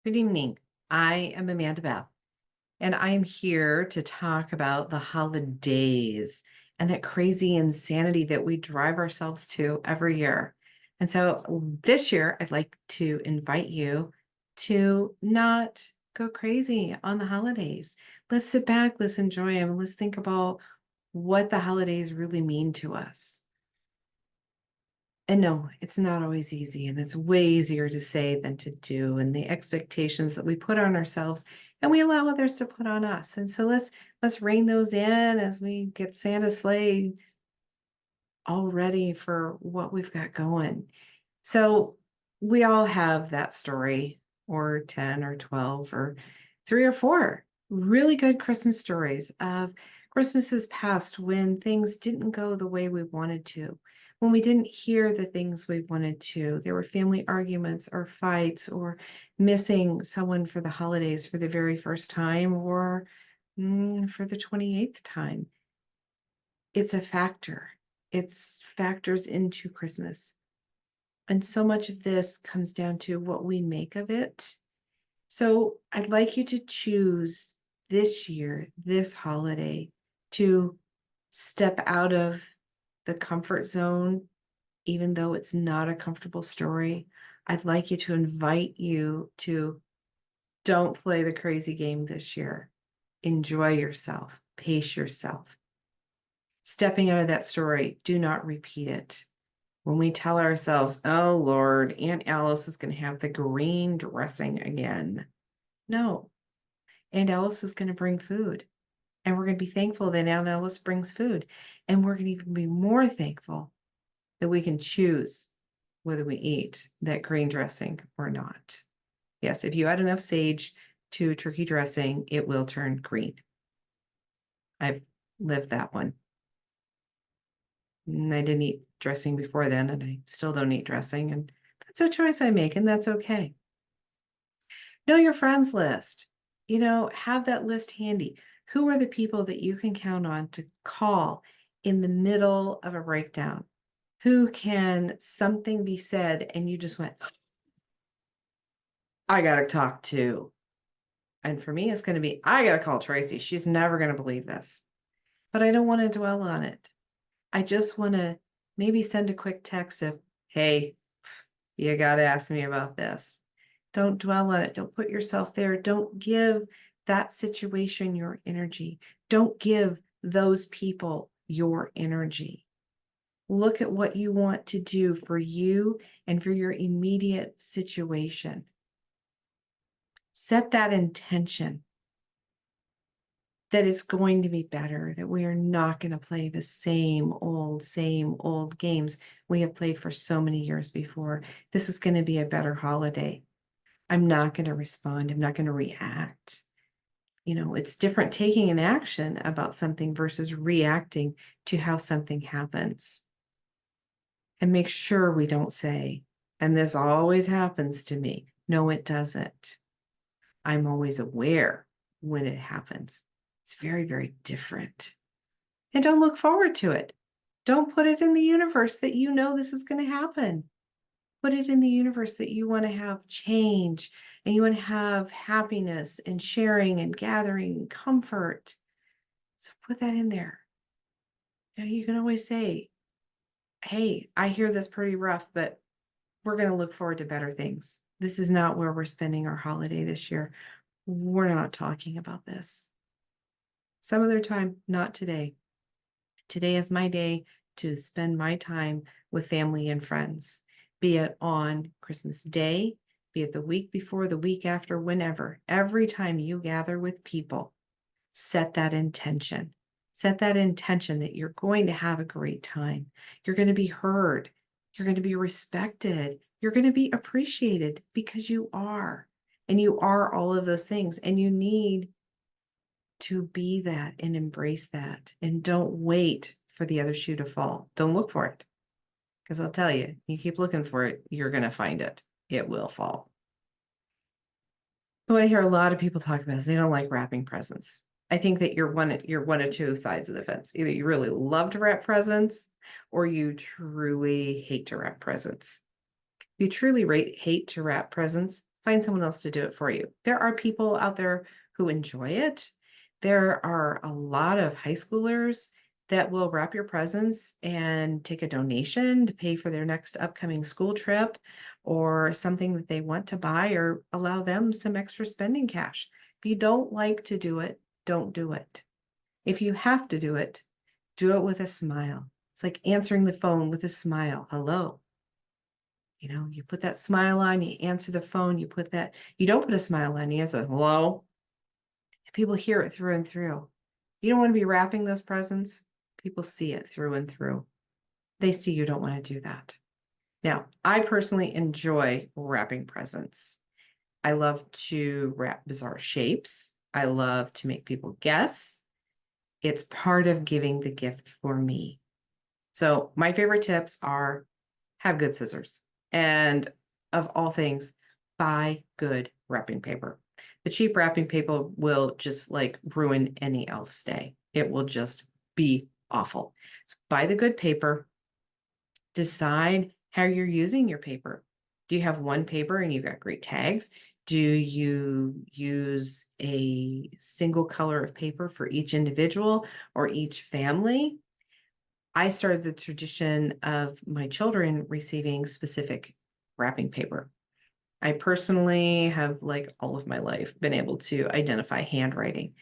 Good evening. I am Amanda Beth, and I am here to talk about the holidays and that crazy insanity that we drive ourselves to every year. And so this year, I'd like to invite you to not go crazy on the holidays. Let's sit back, let's enjoy them, let's think about what the holidays really mean to us. And no, it's not always easy, and it's way easier to say than to do, and the expectations that we put on ourselves and we allow others to put on us. And so let's rein those in as we get Santa's sleigh all ready for what we've got going. So we all have that story, or 10 or 12 or 3 or 4 really good Christmas stories of Christmases past when things didn't go the way we wanted to, when we didn't hear the things we wanted to. There were family arguments or fights or missing someone for the holidays for the very first time or for the 28th time. It's a factor. It's factors into Christmas. And so much of this comes down to what we make of it. So I'd like you to choose this year, this holiday, to step out of the comfort zone, even though it's not a comfortable story. I'd like you to invite you to don't play the crazy game this year. Enjoy yourself, pace yourself. Stepping out of that story, do not repeat it. When we tell ourselves, oh Lord, Aunt Alice is going to have the green dressing again. No, Aunt Alice is going to bring food. And we're going to be thankful that Aunt Alice brings food. And we're going to even be more thankful that we can choose whether we eat that green dressing or not. Yes, if you add enough sage to turkey dressing, it will turn green. I've lived that one. And I didn't eat dressing before then, and I still don't eat dressing. And that's a choice I make, and that's okay. Know your friends list. Have that list handy. Who are the people that you can count on to call in the middle of a breakdown? Who can something be said and you just went, I got to talk to. And for me, it's going to be, I got to call Tracy. She's never going to believe this. But I don't want to dwell on it. I just want to maybe send a quick text of, hey, you got to ask me about this. Don't dwell on it. Don't put yourself there. Don't give that situation your energy. Don't give those people your energy. Look at what you want to do for you and for your immediate situation. Set that intention that it's going to be better, that we are not going to play the same old games we have played for so many years before. This is going to be a better holiday. I'm not going to respond. I'm not going to react. It's different taking an action about something versus reacting to how something happens. And make sure we don't say, and this always happens to me. No, it doesn't. I'm always aware when it happens. It's very, very different. And don't look forward to it. Don't put it in the universe that you know this is going to happen. Put it in the universe that you want to have change and you want to have happiness and sharing and gathering and comfort. So put that in there. You can always say, hey, I hear this pretty rough, but we're going to look forward to better things. This is not where we're spending our holiday this year. We're not talking about this. Some other time, not today. Today is my day to spend my time with family and friends, be it on Christmas Day, be it the week before, the week after, whenever. Every time you gather with people, set that intention. Set that intention that you're going to have a great time. You're going to be heard. You're going to be respected. You're going to be appreciated because you are. And you are all of those things. And you need to be that and embrace that. And don't wait for the other shoe to fall. Don't look for it. Because I'll tell you, you keep looking for it, you're going to find it. It will fall. What I hear a lot of people talk about is they don't like wrapping presents. I think that you're one of two sides of the fence. Either you really love to wrap presents or you truly hate to wrap presents. If you truly hate to wrap presents, find someone else to do it for you. There are people out there who enjoy it. There are a lot of high schoolers that will wrap your presents and take a donation to pay for their next upcoming school trip or something that they want to buy, or allow them some extra spending cash. If you don't like to do it, don't do it. If you have to do it with a smile. It's like answering the phone with a smile. Hello. You put that smile on, you answer the phone, you don't put a smile on, you answer, hello. People hear it through and through. You don't want to be wrapping those presents. People see it through and through. They see you don't want to do that. Now, I personally enjoy wrapping presents. I love to wrap bizarre shapes. I love to make people guess. It's part of giving the gift for me. So my favorite tips are have good scissors. And of all things, buy good wrapping paper. The cheap wrapping paper will just like ruin any elf's day. It will just be awful. So buy the good paper. Decide how you're using your paper. Do you have one paper and you've got great tags? Do you use a single color of paper for each individual or each family? I started the tradition of my children receiving specific wrapping paper. I personally have, like all of my life, been able to identify handwriting.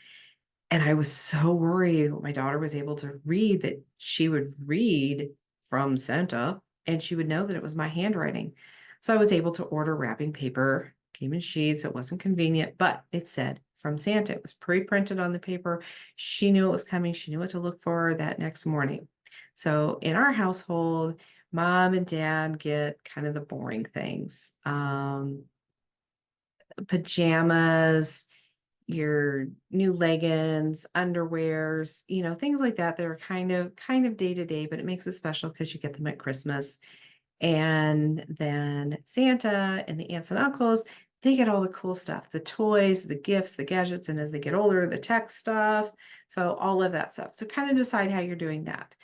And I was so worried my daughter was able to read, that she would read from Santa and she would know that it was my handwriting. So I was able to order wrapping paper, came in sheets. It wasn't convenient, but it said from Santa. It was pre-printed on the paper. She knew it was coming. She knew what to look for that next morning. So in our household, mom and dad get kind of the boring things. Pajamas, your new leggings, underwears, things like that that are kind of day to day, but it makes it special because you get them at Christmas. And then Santa and the aunts and uncles, they get all the cool stuff, the toys, the gifts, the gadgets, and as they get older, the tech stuff. So all of that stuff. So kind of decide how you're doing that.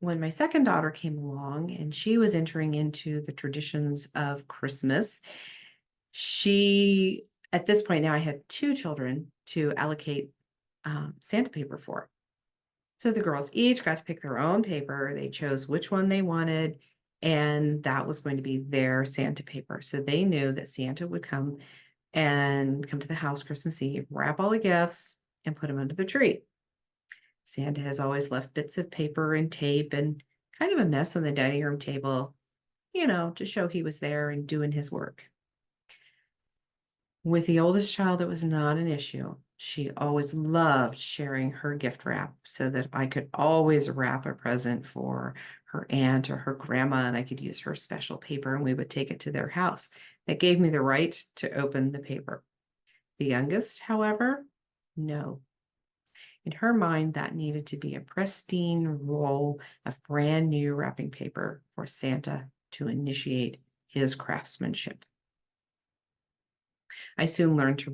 When my second daughter came along and she was entering into the traditions of Christmas, at this point now, I had two children to allocate Santa paper for. So the girls each got to pick their own paper. They chose which one they wanted, and that was going to be their Santa paper. So they knew that Santa would come to the house Christmas Eve, wrap all the gifts, and put them under the tree. Santa has always left bits of paper and tape and kind of a mess on the dining room table, to show he was there and doing his work. With the oldest child, it was not an issue. She always loved sharing her gift wrap so that I could always wrap a present for her aunt or her grandma, and I could use her special paper and we would take it to their house. That gave me the right to open the paper. The youngest, however, no. In her mind, that needed to be a pristine roll of brand new wrapping paper for Santa to initiate his craftsmanship. I soon learned to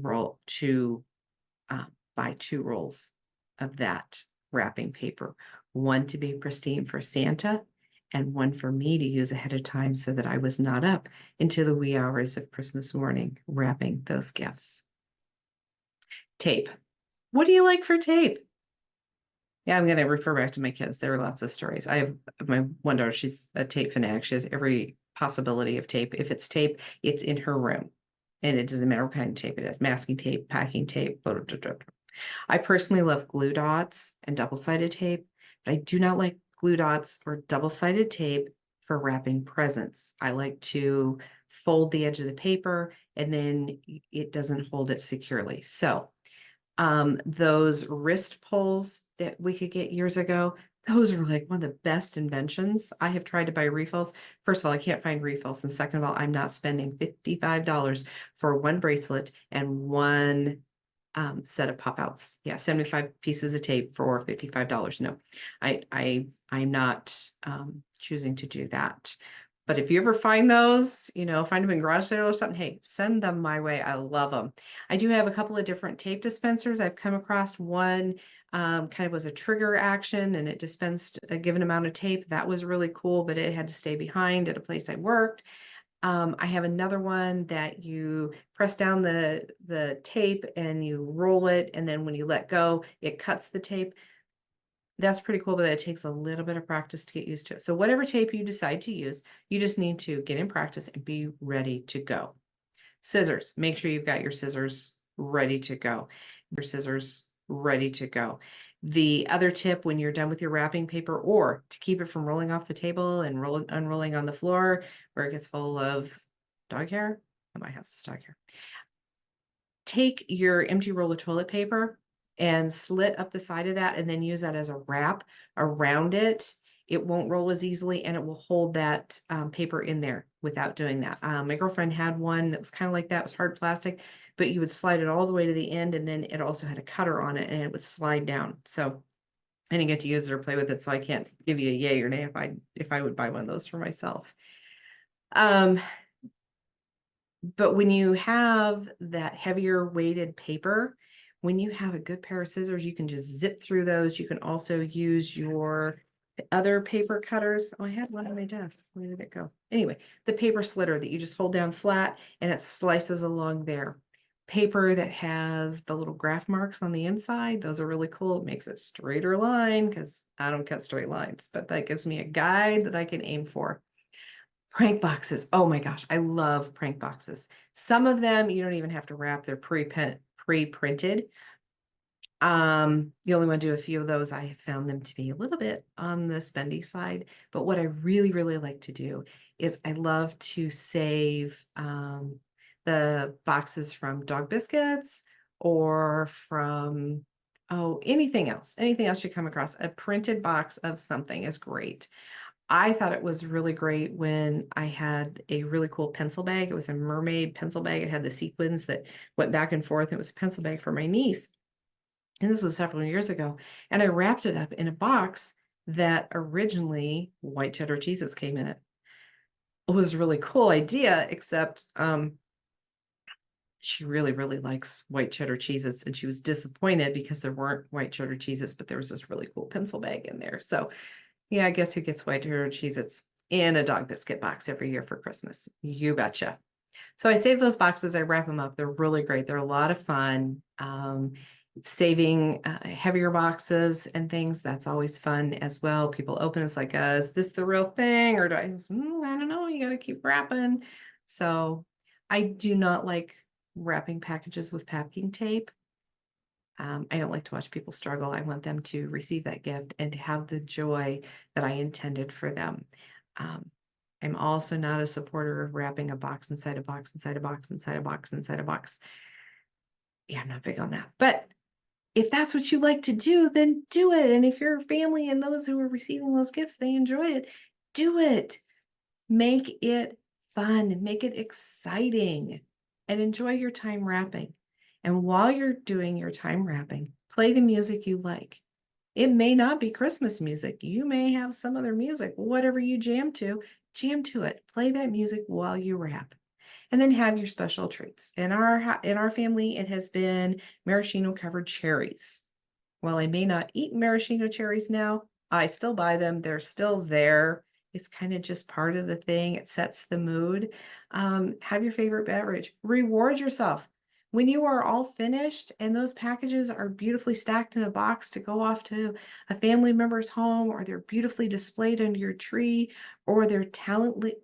buy 2 rolls of that wrapping paper, one to be pristine for Santa and one for me to use ahead of time so that I was not up into the wee hours of Christmas morning wrapping those gifts. Tape. What do you like for tape? Yeah, I'm going to refer back to my kids. There are lots of stories. I have my one daughter, she's a tape fanatic. She has every possibility of tape. If it's tape, it's in her room. And it doesn't matter what kind of tape it is, masking tape, packing tape. Blah, blah, blah, blah. I personally love glue dots and double-sided tape, but I do not like glue dots or double-sided tape for wrapping presents. I like to fold the edge of the paper and then it doesn't hold it securely. So those wrist pulls that we could get years ago, those are like one of the best inventions. I have tried to buy refills. First of all, I can't find refills. And second of all, I'm not spending $55 for one bracelet and one set of pop outs. Yeah, 75 pieces of tape for $55. No, I'm not choosing to do that. But if you ever find those, find them in garage sale or something, hey, send them my way. I love them. I do have a couple of different tape dispensers. I've come across one kind of was a trigger action and it dispensed a given amount of tape. That was really cool, but it had to stay behind at a place I worked. I have another one that you press down the tape and you roll it, and then when you let go, it cuts the tape. That's pretty cool, but it takes a little bit of practice to get used to it. So whatever tape you decide to use, you just need to get in practice and be ready to go. Scissors, make sure you've got your scissors ready to go. Your scissors ready to go. The other tip when you're done with your wrapping paper, or to keep it from rolling off the table and unrolling on the floor where it gets full of dog hair. My house is dog hair. Take your empty roll of toilet paper and slit up the side of that and then use that as a wrap around it. It won't roll as easily and it will hold that paper in there without doing that. My girlfriend had one that was kind of like that. It was hard plastic, but you would slide it all the way to the end, and then it also had a cutter on it and it would slide down. So I didn't get to use it or play with it, so I can't give you a yay or nay if I would buy one of those for myself. But when you have that heavier weighted paper, when you have a good pair of scissors, you can just zip through those. You can also use your other paper cutters. Oh, I had one on my desk. Where did it go? Anyway, the paper slitter that you just hold down flat and it slices along there. Paper that has the little graph marks on the inside, those are really cool. It makes a straighter line because I don't cut straight lines, but that gives me a guide that I can aim for. Prank boxes. Oh my gosh, I love prank boxes. Some of them you don't even have to wrap, they're pre-printed. You only want to do a few of those. I have found them to be a little bit on the spendy side, but what I really, really like to do is I love to save the boxes from dog biscuits or from anything else you come across. A printed box of something is great. I thought it was really great when I had a really cool pencil bag. It was a mermaid pencil bag. It had the sequins that went back and forth. It was a pencil bag for my niece. And this was several years ago. And I wrapped it up in a box that originally white cheddar cheeses came in it. It was a really cool idea, except she really, really likes white cheddar cheeses. And she was disappointed because there weren't white cheddar cheeses, but there was this really cool pencil bag in there. So yeah, I guess who gets white cheddar cheez-its in a dog biscuit box every year for Christmas? You betcha. So I save those boxes, I wrap them up. They're really great. They're a lot of fun. Saving heavier boxes and things, that's always fun as well. People open, it's like, is this the real thing? Or I don't know, you got to keep wrapping. So I do not like wrapping packages with packing tape. I don't like to watch people struggle. I want them to receive that gift and to have the joy that I intended for them. I'm also not a supporter of wrapping a box inside a box, inside a box, inside a box, inside a box. Yeah, I'm not big on that. But if that's what you like to do, then do it. And if your family and those who are receiving those gifts, they enjoy it, do it. Make it fun, make it exciting, and enjoy your time wrapping. And while you're doing your time wrapping, play the music you like. It may not be Christmas music. You may have some other music, whatever you jam to it. Play that music while you wrap. And then have your special treats. In our family, it has been maraschino covered cherries. While I may not eat maraschino cherries now, I still buy them. They're still there. It's kind of just part of the thing. It sets the mood. Have your favorite beverage. Reward yourself. When you are all finished and those packages are beautifully stacked in a box to go off to a family member's home, or they're beautifully displayed under your tree, or they're talentedly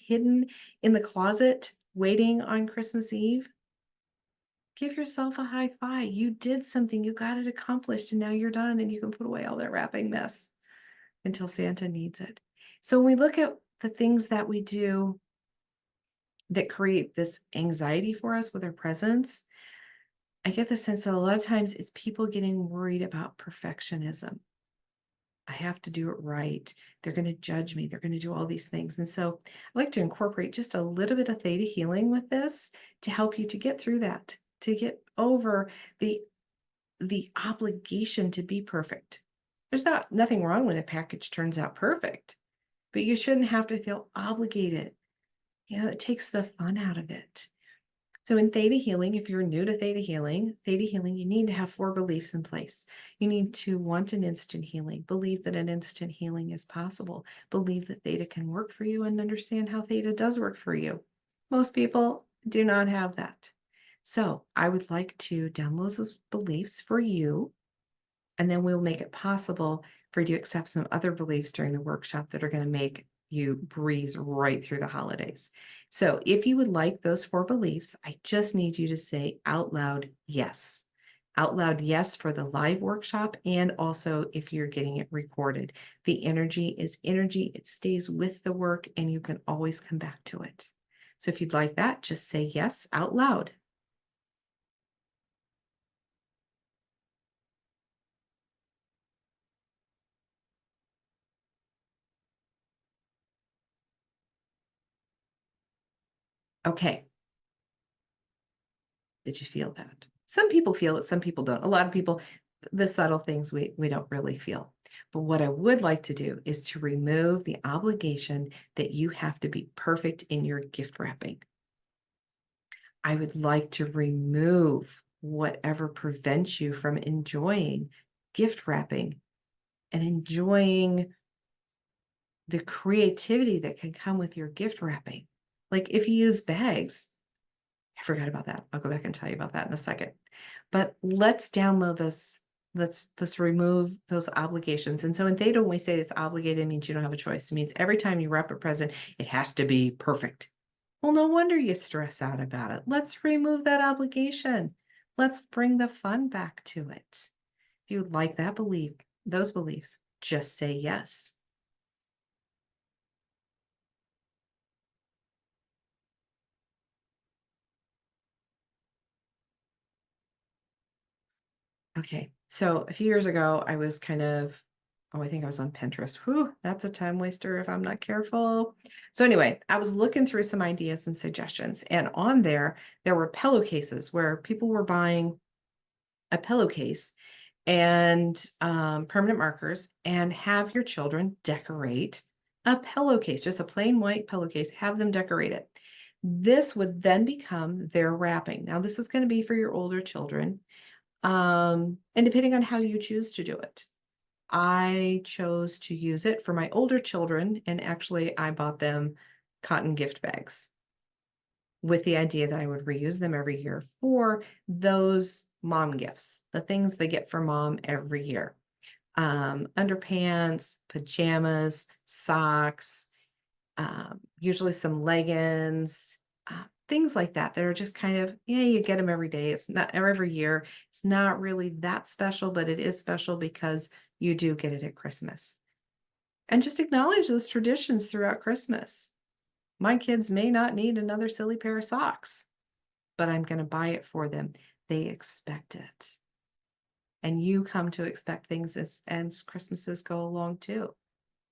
hidden in the closet waiting on Christmas Eve, give yourself a high five. You did something, you got it accomplished, and now you're done and you can put away all that wrapping mess until Santa needs it. So when we look at the things that we do that create this anxiety for us with our presents, I get the sense that a lot of times it's people getting worried about perfectionism. I have to do it right. They're going to judge me. They're going to do all these things. And so I like to incorporate just a little bit of theta healing with this to help you to get through that, to get over the obligation to be perfect. There's nothing wrong when a package turns out perfect, but you shouldn't have to feel obligated. It takes the fun out of it. So in Theta Healing, if you're new to Theta Healing, you need to have 4 beliefs in place. You need to want an instant healing, believe that an instant healing is possible, believe that Theta can work for you, and understand how Theta does work for you. Most people do not have that. So I would like to download those beliefs for you, and then we'll make it possible for you to accept some other beliefs during the workshop that are going to make you breeze right through the holidays. So if you would like those 4 beliefs, I just need you to say out loud, yes. Out loud, yes, for the live workshop, and also if you're getting it recorded. The energy is energy. It stays with the work, and you can always come back to it. So if you'd like that, just say yes out loud. Okay. Did you feel that? Some people feel it, some people don't. A lot of people, the subtle things we don't really feel. But what I would like to do is to remove the obligation that you have to be perfect in your gift wrapping. I would like to remove whatever prevents you from enjoying gift wrapping and enjoying the creativity that can come with your gift wrapping. Like if you use bags, I forgot about that. I'll go back and tell you about that in a second. But let's download this. Let's remove those obligations. And so in Theta, when we say it's obligated, it means you don't have a choice. It means every time you wrap a present, it has to be perfect. Well, no wonder you stress out about it. Let's remove that obligation. Let's bring the fun back to it. If you would like that belief, those beliefs, just say yes. Okay, so a few years ago, I was kind of, oh, I think I was on Pinterest. Whew, that's a time waster if I'm not careful. So anyway, I was looking through some ideas and suggestions, and on there were pillowcases where people were buying a pillowcase and permanent markers and have your children decorate a pillowcase, just a plain white pillowcase, have them decorate it. This would then become their wrapping. Now, this is going to be for your older children. And depending on how you choose to do it. I chose to use it for my older children, and actually I bought them cotton gift bags with the idea that I would reuse them every year for those mom gifts, the things they get for mom every year. Underpants, pajamas, socks, usually some leggings, things like that that are just kind of, yeah, you get them every day. It's not, or every year. It's not really that special, but it is special because you do get it at Christmas. And just acknowledge those traditions throughout Christmas. My kids may not need another silly pair of socks, but I'm going to buy it for them. They expect it. And you come to expect things as Christmases go along too.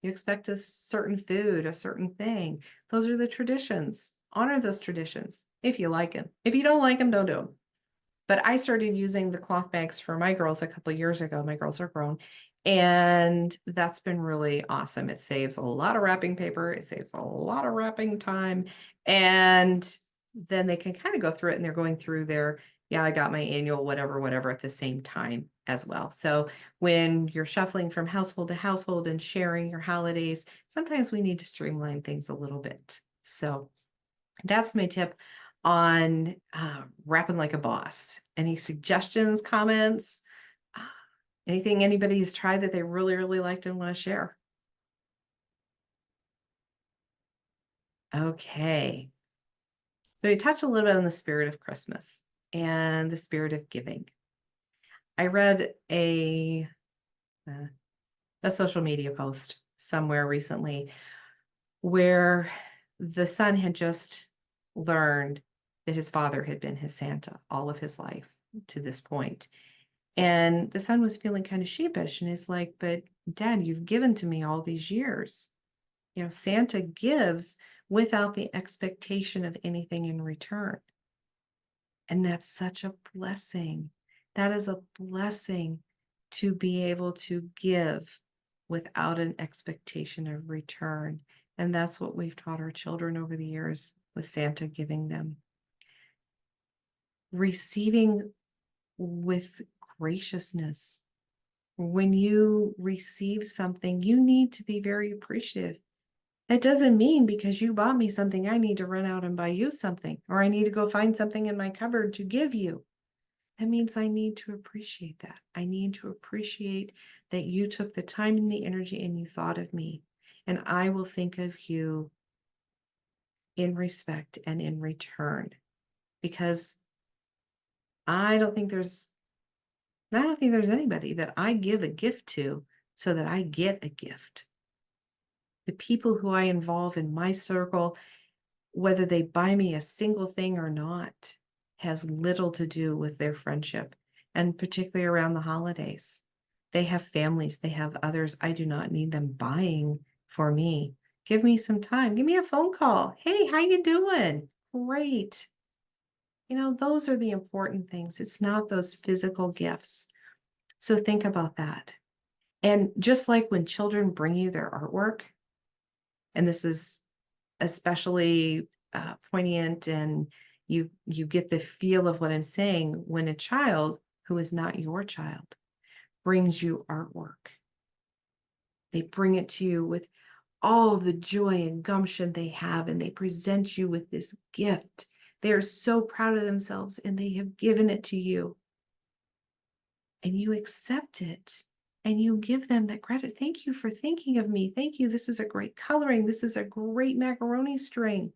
You expect a certain food, a certain thing. Those are the traditions. Honor those traditions if you like them. If you don't like them, don't do them. But I started using the cloth bags for my girls a couple of years ago. My girls are grown. And that's been really awesome. It saves a lot of wrapping paper. It saves a lot of wrapping time. And then they can kind of go through it, and they're going through their, yeah, I got my annual whatever at the same time as well. So when you're shuffling from household to household and sharing your holidays, sometimes we need to streamline things a little bit. So that's my tip on wrapping like a boss. Any suggestions, comments, uh, anything anybody's tried that they really, really liked and want to share? Okay. So we touched a little bit on the spirit of Christmas and the spirit of giving. I read uh, a social media post somewhere recently where the son had just learned that his father had been his Santa all of his life to this point. And the son was feeling kind of sheepish and is like, but Dad, you've given to me all these years. You know, Santa gives without the expectation of anything in return. And that's such a blessing. That is a blessing to be able to give without an expectation of return. And that's what we've taught our children over the years with Santa giving them. receiving with graciousness. When you receive something, you need to be very appreciative. That doesn't mean because you bought me something, I need to run out and buy you something, or I need to go find something in my cupboard to give you. That means I need to appreciate that. I need to appreciate that you took the time and the energy and you thought of me. And I will think of you in respect and in return because I don't think there's I don't think there's anybody that I give a gift to so that I get a gift. The people who I involve in my circle, whether they buy me a single thing or not, has little to do with their friendship, and particularly around the holidays. They have families, they have others. I do not need them buying for me. Give me some time. Give me a phone call. Hey, how you doing? Great. Those are the important things. It's not those physical gifts. So think about that. And just like when children bring you their artwork, and this is especially poignant, and you get the feel of what I'm saying when a child who is not your child brings you artwork. They bring it to you with all the joy and gumption they have, and they present you with this gift. They are so proud of themselves, and they have given it to you. And you accept it, and you give them that credit. Thank you for thinking of me. Thank you. This is a great coloring. This is a great macaroni string.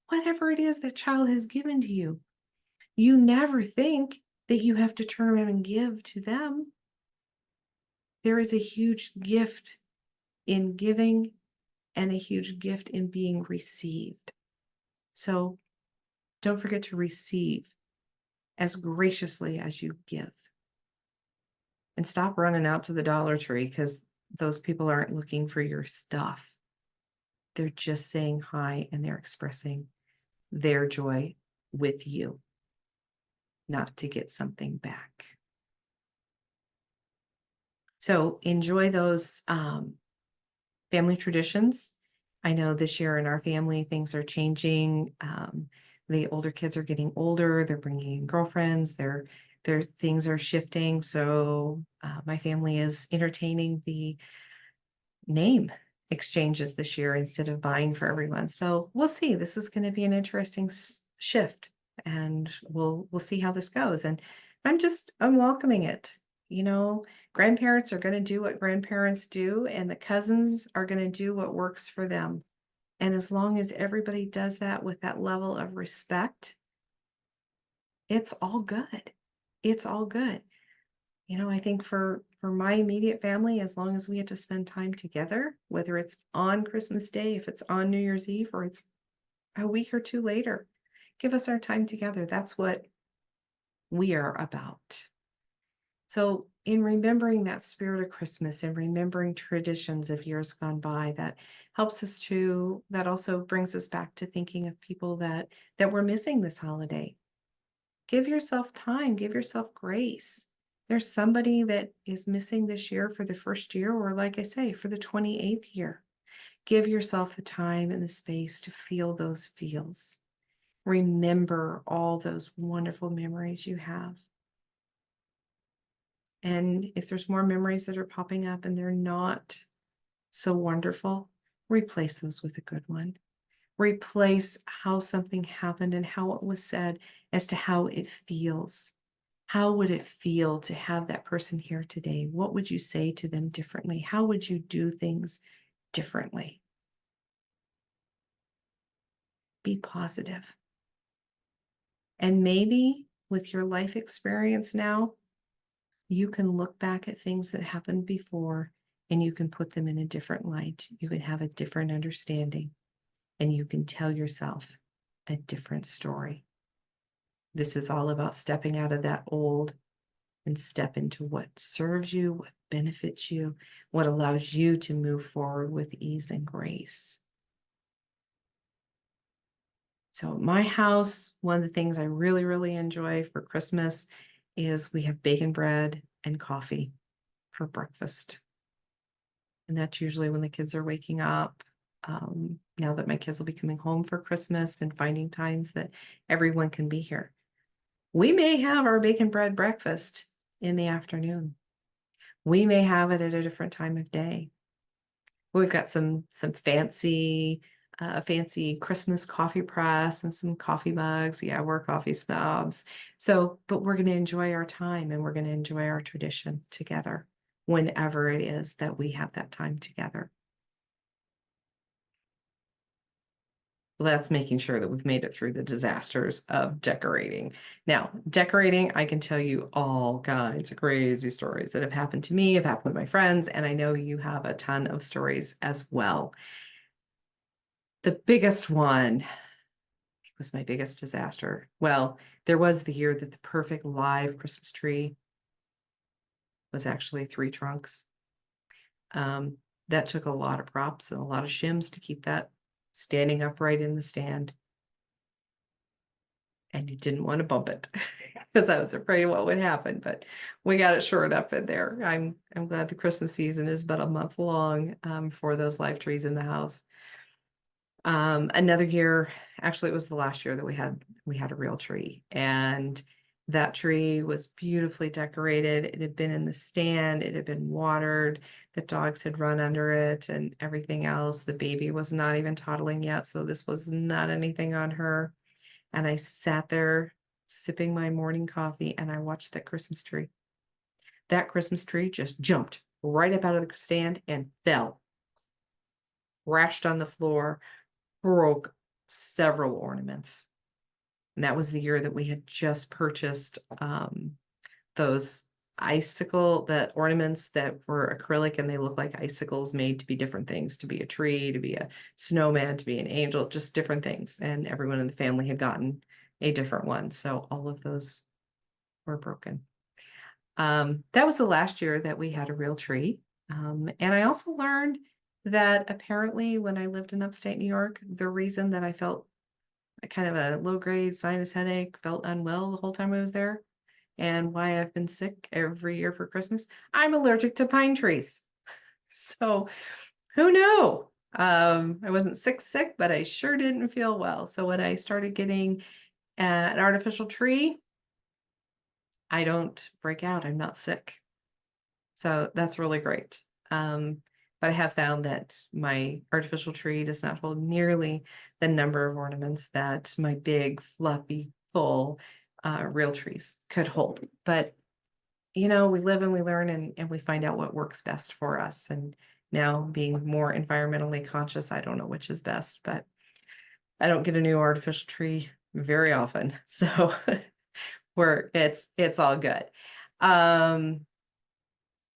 Whatever it is that child has given to you, you never think that you have to turn around and give to them. There is a huge gift in giving and a huge gift in being received. So don't forget to receive as graciously as you give. And stop running out to the Dollar Tree because those people aren't looking for your stuff. They're just saying hi and they're expressing their joy with you, not to get something back. So enjoy those family traditions. I know this year in our family, things are changing. The older kids are getting older. They're bringing in girlfriends. Their things are shifting. So my family is entertaining the name exchanges this year instead of buying for everyone. So we'll see. This is going to be an interesting shift, and we'll see how this goes. And I'm welcoming it. Grandparents are going to do what grandparents do, and the cousins are going to do what works for them. And as long as everybody does that with that level of respect, it's all good. It's all good. I think for my immediate family, as long as we get to spend time together, whether it's on Christmas Day, if it's on New Year's Eve, or it's a week or two later, give us our time together. That's what we are about. So in remembering that spirit of Christmas and remembering traditions of years gone by, that also brings us back to thinking of people that we're missing this holiday. Give yourself time, give yourself grace. There's somebody that is missing this year for the first year, or like I say, for the 28th year. Give yourself the time and the space to feel those feels. Remember all those wonderful memories you have. And if there's more memories that are popping up and they're not so wonderful, replace those with a good one. Replace how something happened and how it was said as to how it feels. How would it feel to have that person here today? What would you say to them differently? How would you do things differently? Be positive. And maybe with your life experience now, you can look back at things that happened before and you can put them in a different light. You can have a different understanding, and you can tell yourself a different story. This is all about stepping out of that old and step into what serves you, what benefits you, what allows you to move forward with ease and grace. So my house, one of the things I really, really enjoy for Christmas is we have bacon bread and coffee for breakfast. And that's usually when the kids are waking up. Now that my kids will be coming home for Christmas and finding times that everyone can be here. We may have our bacon bread breakfast in the afternoon. We may have it at a different time of day. We've got some fancy Christmas coffee press and some coffee mugs. Yeah, we're coffee snobs. So, but we're going to enjoy our time and we're going to enjoy our tradition together whenever it is that we have that time together. Well, that's making sure that we've made it through the disasters of decorating. Now, decorating, I can tell you all kinds of crazy stories that have happened to me, have happened to my friends, and I know you have a ton of stories as well. The biggest one was my biggest disaster. Well, there was the year that the perfect live Christmas tree was actually 3 trunks. Um, that took a lot of props and a lot of shims to keep that standing upright in the stand. And you didn't want to bump it because I was afraid of what would happen, but we got it shored up in there. I'm glad the Christmas season is but a month long for those live trees in the house. Another year, actually it was the last year that we had a real tree, and that tree was beautifully decorated. It had been in the stand, it had been watered, the dogs had run under it and everything else. The baby was not even toddling yet, so this was not anything on her. And I sat there sipping my morning coffee and I watched that Christmas tree. That Christmas tree just jumped right up out of the stand and fell, crashed on the floor, broke several ornaments. And that was the year that we had just purchased those that ornaments that were acrylic and they look like icicles made to be different things, to be a tree, to be a snowman, to be an angel, just different things. And everyone in the family had gotten a different one. So all of those were broken. That was the last year that we had a real tree. And I also learned that apparently when I lived in upstate New York, the reason that I felt kind of a low grade sinus headache, felt unwell the whole time I was there, and why I've been sick every year for Christmas, I'm allergic to pine trees. So who knew? I wasn't sick, but I sure didn't feel well. So when I started getting an artificial tree, I don't break out. I'm not sick. So that's really great. But I have found that my artificial tree does not hold nearly the number of ornaments that my big, fluffy, full real trees could hold. But, you know, we live and we learn and we find out what works best for us. And now being more environmentally conscious, I don't know which is best, but I don't get a new artificial tree very often. So it's all good. I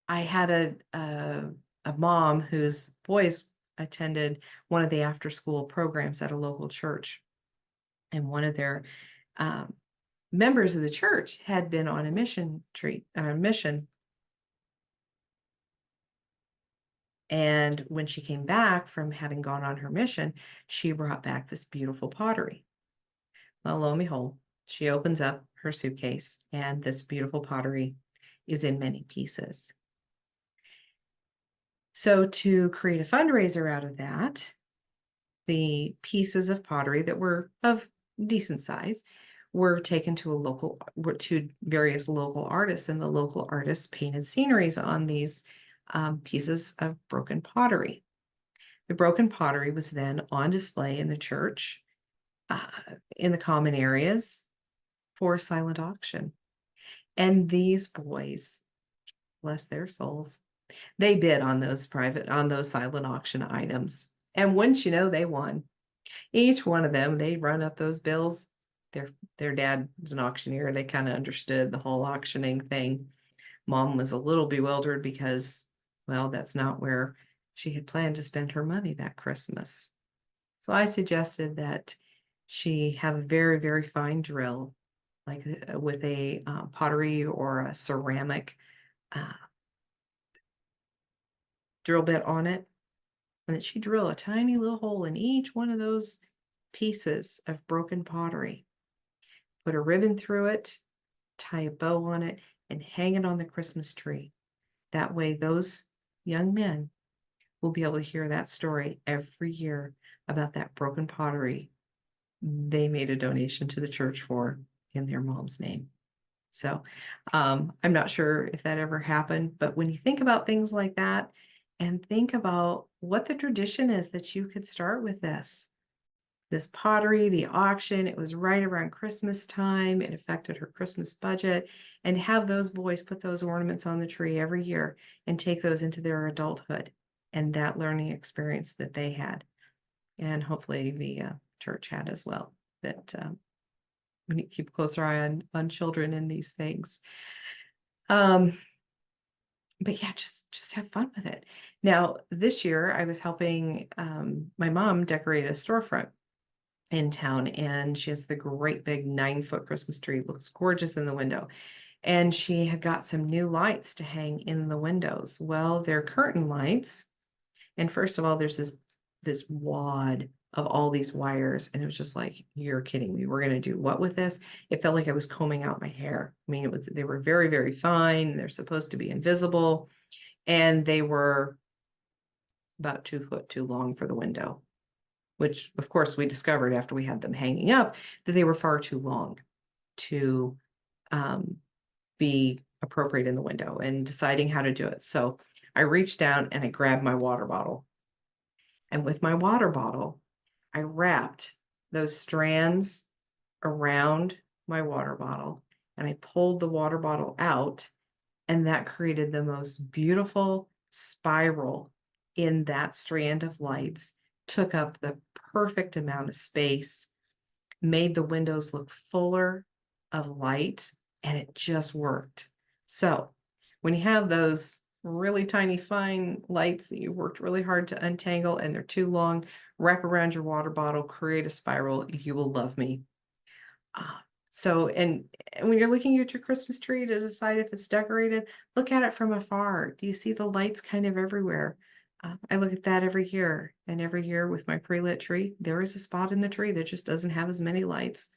had a mom whose boys attended one of the after school programs at a local church, and one of their um, members of the church had been on a mission. And when she came back from having gone on her mission, she brought back this beautiful pottery. Well, lo and behold, she opens up her suitcase, and this beautiful pottery is in many pieces. So to create a fundraiser out of that, the pieces of pottery that were of decent size were taken to various local artists, and the local artists painted sceneries on these pieces of broken pottery. The broken pottery was then on display in the church, in the common areas for silent auction. And these boys, bless their souls, they bid on those silent auction items. And wouldn't you know, they won. Each one of them, they run up those bills. Their dad was an auctioneer. They kind of understood the whole auctioning thing. Mom was a little bewildered because, well, that's not where she had planned to spend her money that Christmas. So I suggested that she have a very, very fine drill, like with a pottery or a ceramic uh, drill bit on it, and that she drill a tiny little hole in each one of those pieces of broken pottery, put a ribbon through it, tie a bow on it, and hang it on the Christmas tree. That way, those young men will be able to hear that story every year about that broken pottery they made a donation to the church for. in their mom's name. So I'm not sure if that ever happened, but when you think about things like that and think about what the tradition is that you could start with this pottery, the auction, it was right around Christmas time. It affected her Christmas budget, and have those boys put those ornaments on the tree every year and take those into their adulthood and that learning experience that they had. And hopefully the church had as well, that we need to keep a closer eye on children in these things. But yeah, just have fun with it. Now, this year I was helping my mom decorate a storefront in town, and she has the great big 9-foot Christmas tree. It looks gorgeous in the window. And she had got some new lights to hang in the windows. Well, they're curtain lights. And first of all, there's this wad of all these wires. And it was just like, you're kidding me. We're going to do what with this? It felt like I was combing out my hair. I mean, they were very, very fine. They're supposed to be invisible. And they were about 2 foot too long for the window, which of course we discovered after we had them hanging up that they were far too long to be appropriate in the window, and deciding how to do it. So I reached down and I grabbed my water bottle. And with my water bottle, I wrapped those strands around my water bottle, and I pulled the water bottle out, and that created the most beautiful spiral in that strand of lights, took up the perfect amount of space, made the windows look fuller of light, and it just worked. So when you have those really tiny fine lights that you worked really hard to untangle and they're too long, wrap around your water bottle, create a spiral, you will love me. And when you're looking at your Christmas tree to decide if it's decorated, look at it from afar. Do you see the lights kind of everywhere? I look at that every year, and every year with my pre-lit tree, there is a spot in the tree that just doesn't have as many lights.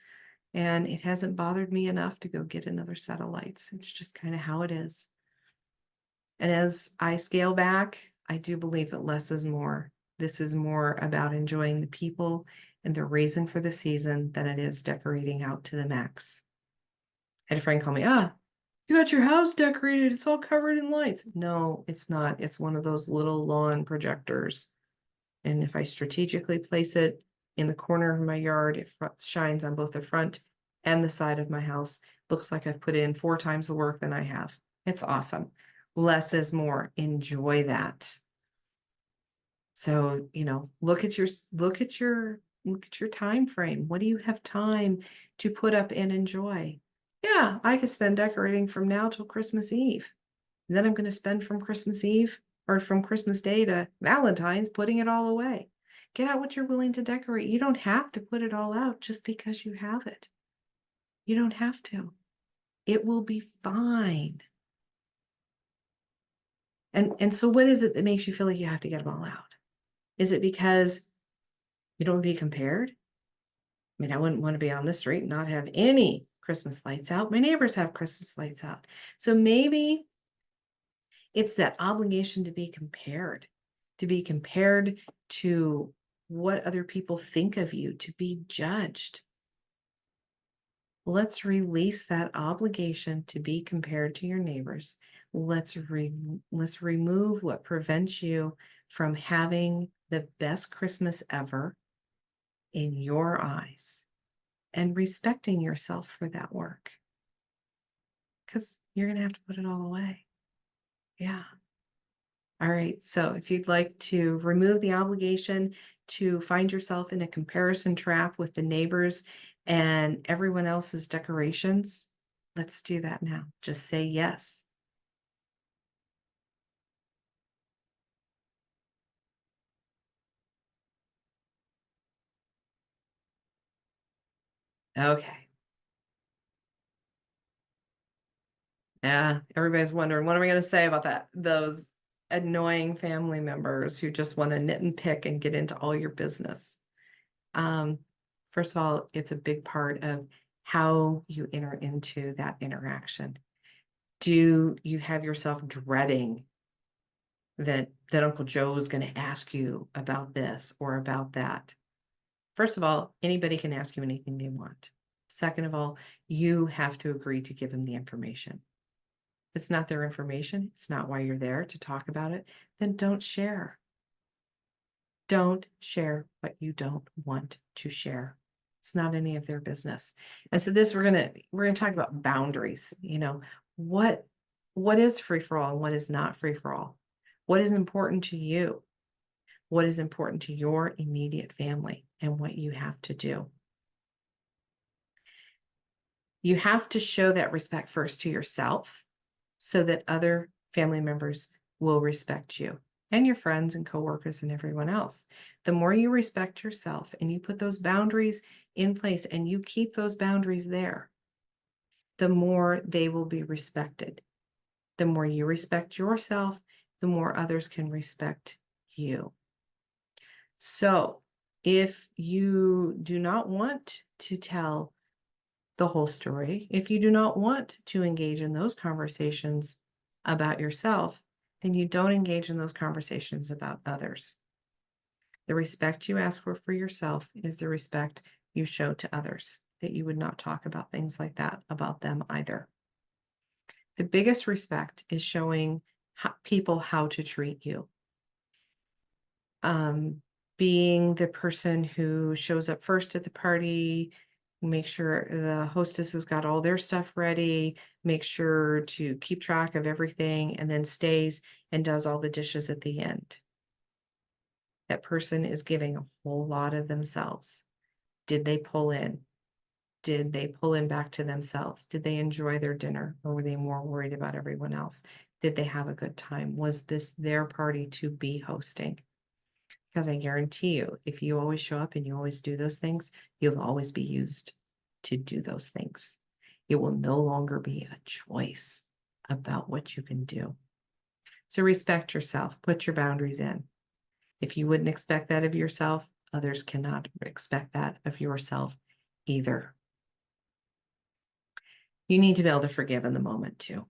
And it hasn't bothered me enough to go get another set of lights. It's just kind of how it is. And as I scale back, I do believe that less is more. This is more about enjoying the people and the reason for the season than it is decorating out to the max. I had a friend call me, you got your house decorated. It's all covered in lights. No, it's not. It's one of those little lawn projectors. And if I strategically place it in the corner of my yard, it shines on both the front and the side of my house. Looks like I've put in 4 times the work than I have. It's awesome. Less is more. Enjoy that. So, look at your time frame. What do you have time to put up and enjoy? Yeah, I could spend decorating from now till Christmas Eve. And then I'm going to spend from Christmas Eve or from Christmas Day to Valentine's putting it all away. Get out what you're willing to decorate. You don't have to put it all out just because you have it. You don't have to. It will be fine. And so what is it that makes you feel like you have to get them all out? Is it because you don't want to be compared? I mean, I wouldn't want to be on the street and not have any Christmas lights out. My neighbors have Christmas lights out. So maybe it's that obligation to be compared to what other people think of you, to be judged. Let's release that obligation to be compared to your neighbors. Let's remove what prevents you from having the best Christmas ever in your eyes, and respecting yourself for that work. Because you're going to have to put it all away. Yeah. All right. So if you'd like to remove the obligation to find yourself in a comparison trap with the neighbors and everyone else's decorations, let's do that now. Just say yes. Okay. Yeah, everybody's wondering, what am I going to say about that? Those annoying family members who just want to nit and pick and get into all your business. First of all, it's a big part of how you enter into that interaction. Do you have yourself dreading that Uncle Joe is going to ask you about this or about that? First of all, anybody can ask you anything they want. Second of all, you have to agree to give them the information. If it's not their information, it's not why you're there to talk about it, then don't share. Don't share what you don't want to share. It's not any of their business. And so this we're gonna talk about boundaries. What is free for all and what is not free for all? What is important to you? What is important to your immediate family and what you have to do? You have to show that respect first to yourself so that other family members will respect you and your friends and coworkers and everyone else. The more you respect yourself and you put those boundaries in place and you keep those boundaries there, the more they will be respected. The more you respect yourself, the more others can respect you. So if you do not want to tell the whole story, if you do not want to engage in those conversations about yourself, then you don't engage in those conversations about others. The respect you ask for yourself is the respect you show to others, that you would not talk about things like that about them either. The biggest respect is showing people how to treat you. Being the person who shows up first at the party, make sure the hostess has got all their stuff ready, make sure to keep track of everything, and then stays and does all the dishes at the end. That person is giving a whole lot of themselves. Did they pull in? Did they pull in back to themselves? Did they enjoy their dinner, or were they more worried about everyone else? Did they have a good time? Was this their party to be hosting? Because I guarantee you, if you always show up and you always do those things, you'll always be used to do those things. It will no longer be a choice about what you can do. So respect yourself, put your boundaries in. If you wouldn't expect that of yourself, others cannot expect that of yourself either. You need to be able to forgive in the moment too.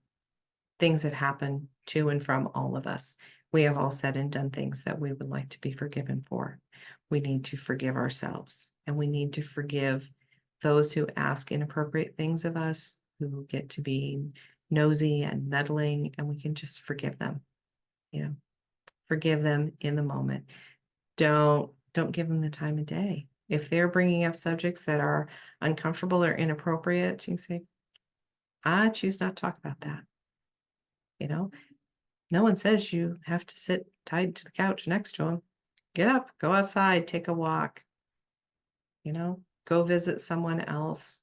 Things have happened to and from all of us. We have all said and done things that we would like to be forgiven for. We need to forgive ourselves, and we need to forgive those who ask inappropriate things of us, who get to be nosy and meddling, and we can just forgive them. Forgive them in the moment. Don't give them the time of day. If they're bringing up subjects that are uncomfortable or inappropriate, you can say, I choose not to talk about that. No one says you have to sit tied to the couch next to them. Get up, go outside, take a walk, go visit someone else.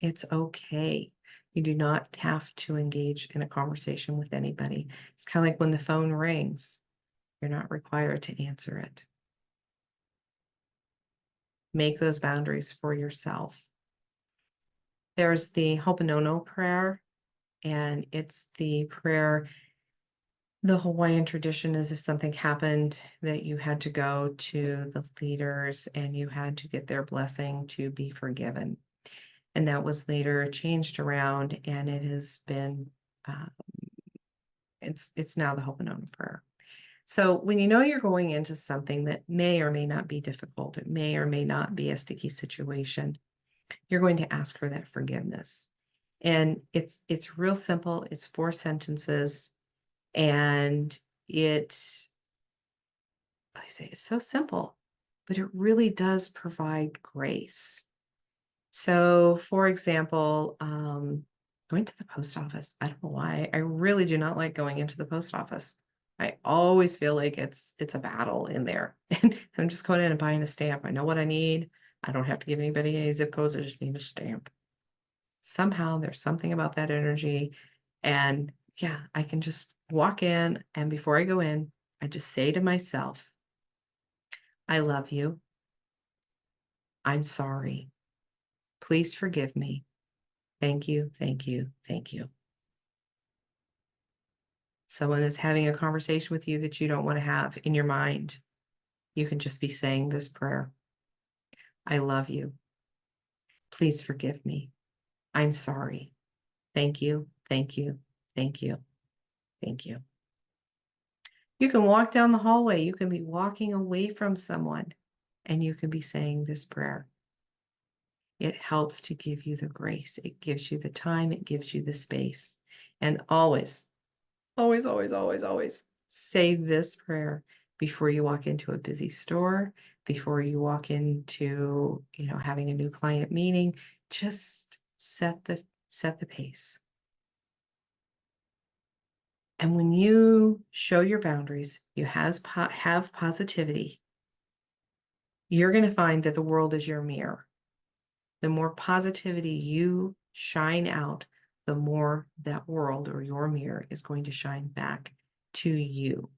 It's okay. You do not have to engage in a conversation with anybody. It's kind of like when the phone rings, you're not required to answer it. Make those boundaries for yourself. There's the Ho'oponopono prayer, and it's the prayer. The Hawaiian tradition is if something happened that you had to go to the leaders and you had to get their blessing to be forgiven. And that was later changed around, and it has been, it's now the Ho'oponopono prayer. So when you know you're going into something that may or may not be difficult, it may or may not be a sticky situation, you're going to ask for that forgiveness. And it's real simple. It's 4 sentences. And I say it's so simple, but it really does provide grace. So, for example, going to the post office. I don't know why. I really do not like going into the post office. I always feel like it's a battle in there. And I'm just going in and buying a stamp. I know what I need. I don't have to give anybody any zip codes. I just need a stamp. Somehow there's something about that energy. And yeah, I can just walk in, and before I go in, I just say to myself, I love you. I'm sorry. Please forgive me. Thank you, thank you, thank you. Someone is having a conversation with you that you don't want to have in your mind. You can just be saying this prayer. I love you. Please forgive me. I'm sorry. Thank you, thank you, thank you, thank you. You can walk down the hallway. You can be walking away from someone, and you can be saying this prayer. It helps to give you the grace. It gives you the time. It gives you the space. And always, always, always, always, always say this prayer before you walk into a busy store, before you walk into, having a new client meeting. Just set the pace. And when you show your boundaries, you have positivity, you're going to find that the world is your mirror. The more positivity you shine out, the more that world or your mirror is going to shine back to you.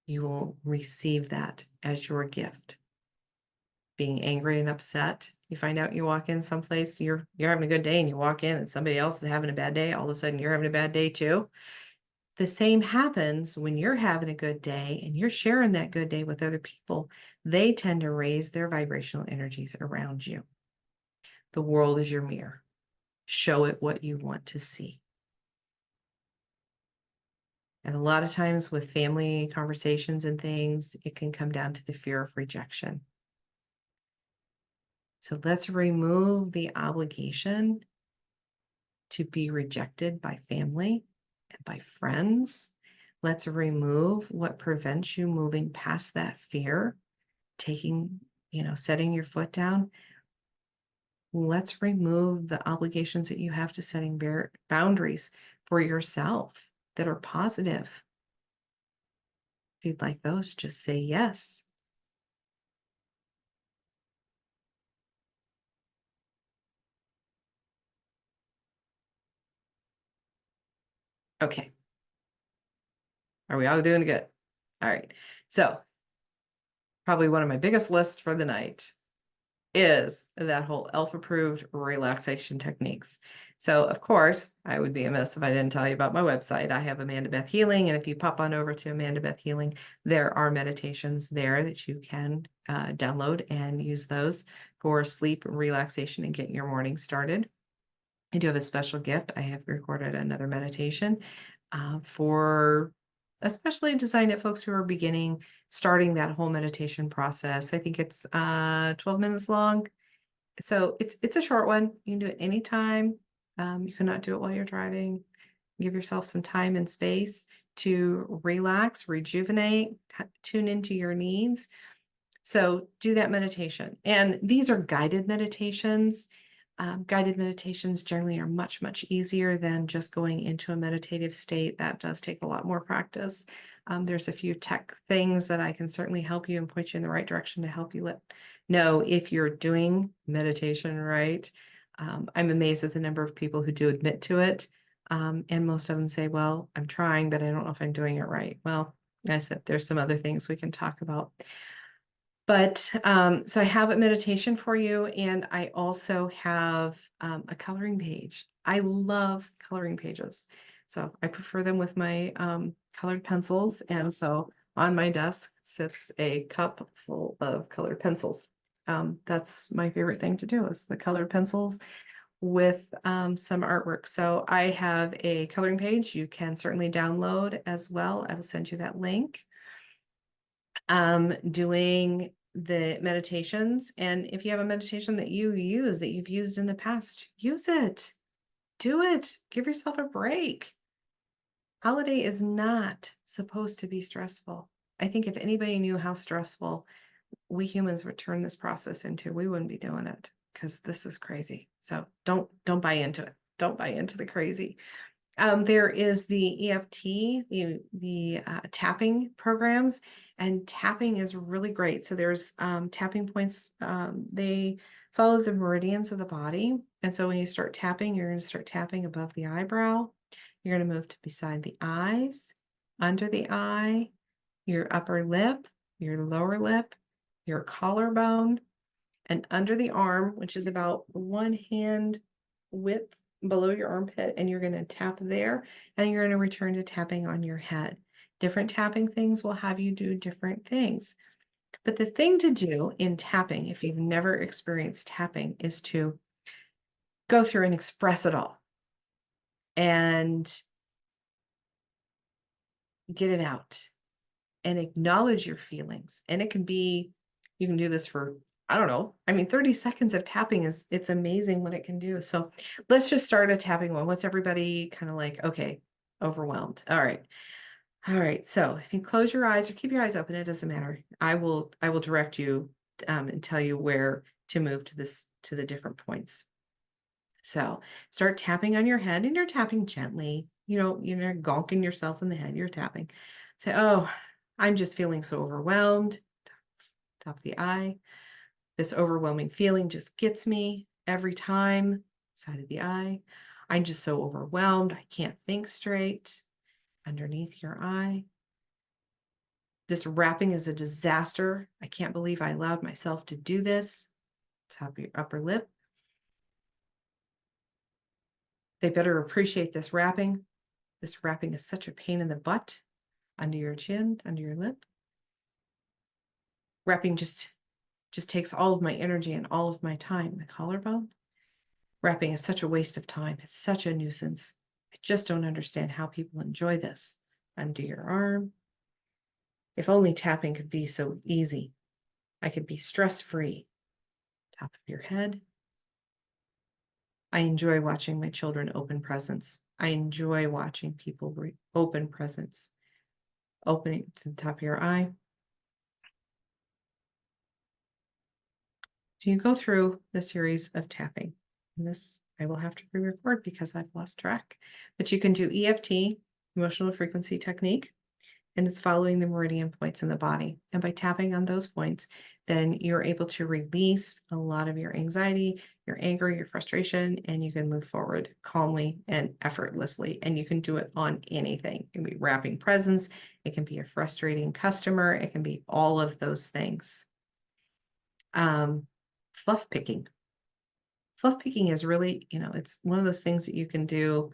You will receive that as your gift. Being angry and upset, you find out you walk in someplace, you're having a good day, and you walk in and somebody else is having a bad day, all of a sudden you're having a bad day too. The same happens when you're having a good day and you're sharing that good day with other people. They tend to raise their vibrational energies around you. The world is your mirror. Show it what you want to see. And a lot of times with family conversations and things, it can come down to the fear of rejection. So let's remove the obligation to be rejected by family and by friends. Let's remove what prevents you moving past that fear, setting your foot down. Let's remove the obligations that you have to setting boundaries for yourself that are positive. If you'd like those, just say yes. Okay. Are we all doing good? All right. So probably one of my biggest lists for the night is that whole ELF-approved relaxation techniques. So, of course, I would be amiss if I didn't tell you about my website. I have Amanda Beth Healing, and if you pop on over to Amanda Beth Healing, there are meditations there that you can download and use those for sleep, relaxation, and getting your morning started. I do have a special gift. I have recorded another meditation for especially designed at folks who are starting that whole meditation process. I think it's 12 minutes long. So it's a short one. You can do it anytime. You cannot do it while you're driving. Give yourself some time and space to relax, rejuvenate, tune into your needs. So do that meditation. And these are guided meditations. Guided meditations generally are much, much easier than just going into a meditative state. That does take a lot more practice. There's a few tech things that I can certainly help you and point you in the right direction to help you know if you're doing meditation right. I'm amazed at the number of people who do admit to it. And most of them say, well, I'm trying, but I don't know if I'm doing it right. Well, I said, there's some other things we can talk about. But so I have a meditation for you, and I also have a coloring page. I love coloring pages. So I prefer them with my colored pencils. And so on my desk sits a cup full of colored pencils. That's my favorite thing to do is the colored pencils with some artwork. So I have a coloring page you can certainly download as well. I will send you that link. Doing the meditations. And if you have a meditation that you've used in the past, use it. Do it. Give yourself a break. Holiday is not supposed to be stressful. I think if anybody knew how stressful we humans would turn this process into, we wouldn't be doing it because this is crazy. So don't buy into it. Don't buy into the crazy. There is the EFT, the tapping programs, and tapping is really great. So there's tapping points. They follow the meridians of the body. And so when you start tapping, you're going to start tapping above the eyebrow. You're going to move to beside the eyes, under the eye, your upper lip, your lower lip, your collarbone, and under the arm, which is about one hand width below your armpit, and you're going to tap there, and you're going to return to tapping on your head. Different tapping things will have you do different things. But the thing to do in tapping, if you've never experienced tapping, is to go through and express it all and get it out and acknowledge your feelings. And it can be, you can do this for I don't know. I mean, 30 seconds of tapping it's amazing what it can do. So let's just start a tapping one. What's everybody kind of like, okay, overwhelmed. All right. All right. So if you close your eyes or keep your eyes open, it doesn't matter. I will direct you and tell you where to move to the different points. So start tapping on your head and you're tapping gently. You're not gonking yourself in the head. You're tapping. Say, oh, I'm just feeling so overwhelmed. Top of the eye. This overwhelming feeling just gets me every time. Side of the eye. I'm just so overwhelmed. I can't think straight. Underneath your eye. This wrapping is a disaster. I can't believe I allowed myself to do this. Top of your upper lip. They better appreciate this wrapping. This wrapping is such a pain in the butt. Under your chin, under your lip. Wrapping just takes all of my energy and all of my time. The collarbone. Wrapping is such a waste of time. It's such a nuisance. I just don't understand how people enjoy this. Under your arm. If only tapping could be so easy. I could be stress-free. Top of your head. I enjoy watching my children open presents. I enjoy watching people open presents. Opening to the top of your eye. So you go through the series of tapping. And this I will have to re-record because I've lost track. But you can do EFT, emotional frequency technique, and it's following the meridian points in the body. And by tapping on those points, then you're able to release a lot of your anxiety, your anger, your frustration, and you can move forward calmly and effortlessly. And you can do it on anything. It can be wrapping presents, it can be a frustrating customer, it can be all of those things. Fluff picking. Fluff picking is really, it's one of those things that you can do.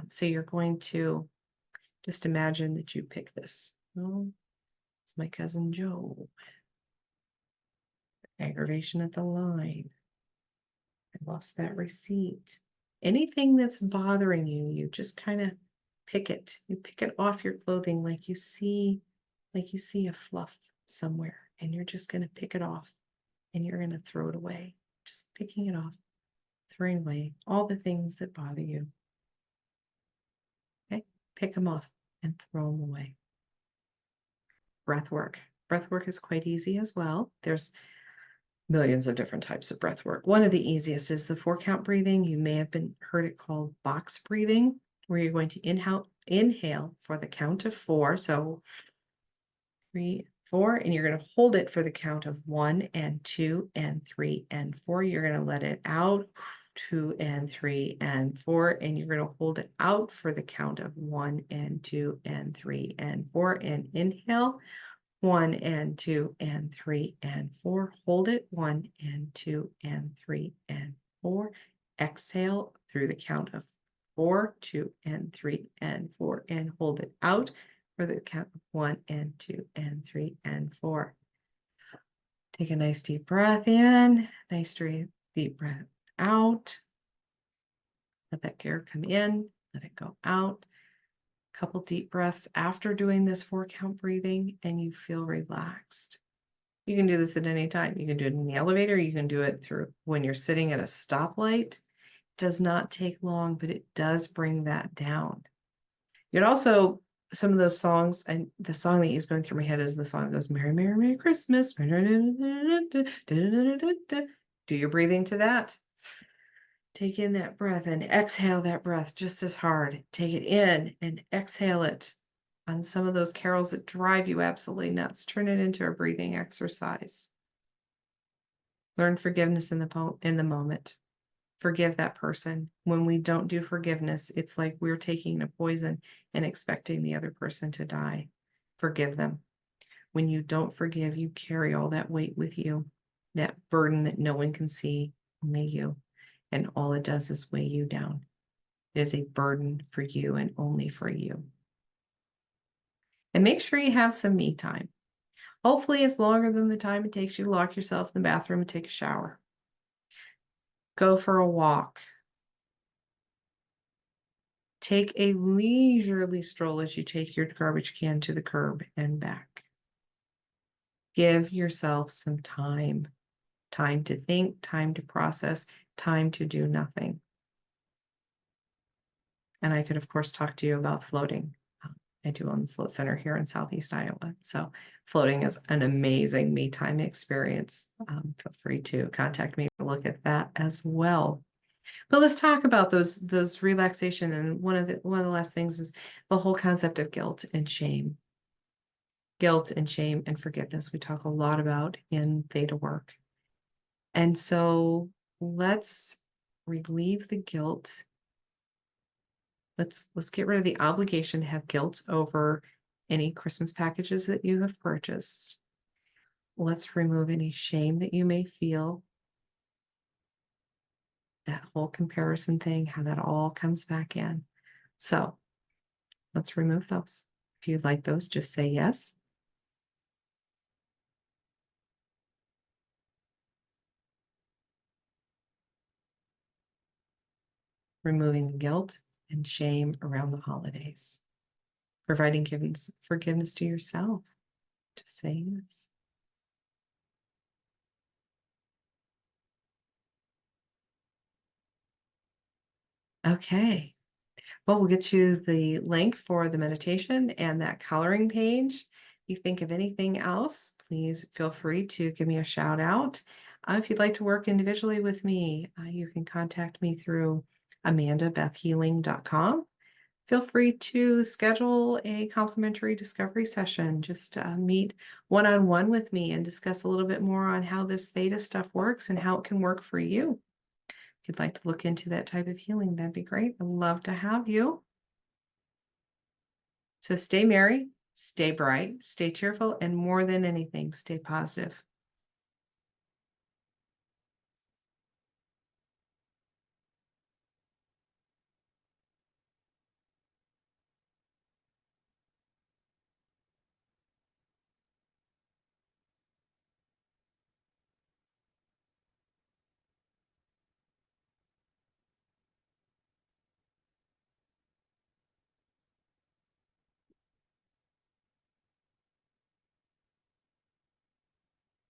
So you're going to just imagine that you pick this. Oh, it's my cousin Joe. Aggravation at the line. I lost that receipt. Anything that's bothering you, you just kind of pick it. You pick it off your clothing like you see a fluff somewhere, and you're just going to pick it off and you're going to throw it away. Just picking it off, throwing away all the things that bother you. Okay, pick them off and throw them away. Breath work. Breath work is quite easy as well. There's millions of different types of breath work. One of the easiest is the 4-count breathing. You may have heard it called box breathing, where you're going to inhale for the count of 4. So 3, 4, and you're going to hold it for the count of 1 and 2 and 3 and 4. You're going to let it out, 2 and 3 and 4, and you're going to hold it out for the count of 1 and 2 and 3 and 4, and inhale 1 and 2 and 3 and 4. Hold it 1 and 2 and 3 and 4. Exhale through the count of 4, 2 and 3 and 4, and hold it out for the count of 1 and 2 and 3 and 4. Take a nice deep breath in, nice deep breath out. Let that air come in, let it go out. Couple deep breaths after doing this 4-count breathing, and you feel relaxed. You can do this at any time. You can do it in the elevator. You can do it through when you're sitting at a stoplight. It does not take long, but it does bring that down. You'd also, some of those songs, and the song that is going through my head is the song that goes, Merry, Merry, Merry Christmas. Do your breathing to that. Take in that breath and exhale that breath just as hard. Take it in and exhale it. On some of those carols that drive you absolutely nuts, turn it into a breathing exercise. Learn forgiveness in the moment. Forgive that person. When we don't do forgiveness, it's like we're taking a poison and expecting the other person to die. Forgive them. When you don't forgive, you carry all that weight with you, that burden that no one can see, only you. And all it does is weigh you down. It is a burden for you and only for you. And make sure you have some me time. Hopefully it's longer than the time it takes you to lock yourself in the bathroom and take a shower. Go for a walk. Take a leisurely stroll as you take your garbage can to the curb and back. Give yourself some time. time to think, time to process, time to do nothing. And I could, of course, talk to you about floating. I do own the Float Center here in Southeast Iowa. So floating is an amazing me time experience. Feel free to contact me to look at that as well. But let's talk about those relaxation. And one of the last things is the whole concept of guilt and shame. Guilt and shame and forgiveness we talk a lot about in theta work. And so let's relieve the guilt. Let's get rid of the obligation to have guilt over any Christmas packages that you have purchased. Let's remove any shame that you may feel. That whole comparison thing, how that all comes back in. So let's remove those. If you'd like those, just say yes. Removing the guilt and shame around the holidays. Providing forgiveness to yourself. Just say yes. Okay. Well, we'll get you the link for the meditation and that coloring page. If you think of anything else, please feel free to give me a shout out. If you'd like to work individually with me, you can contact me through amandabethhealing.com. Feel free to schedule a complimentary discovery session. Just meet one-on-one with me and discuss a little bit more on how this theta stuff works and how it can work for you. If you'd like to look into that type of healing, that'd be great. I'd love to have you. So stay merry, stay bright, stay cheerful, and more than anything, stay positive.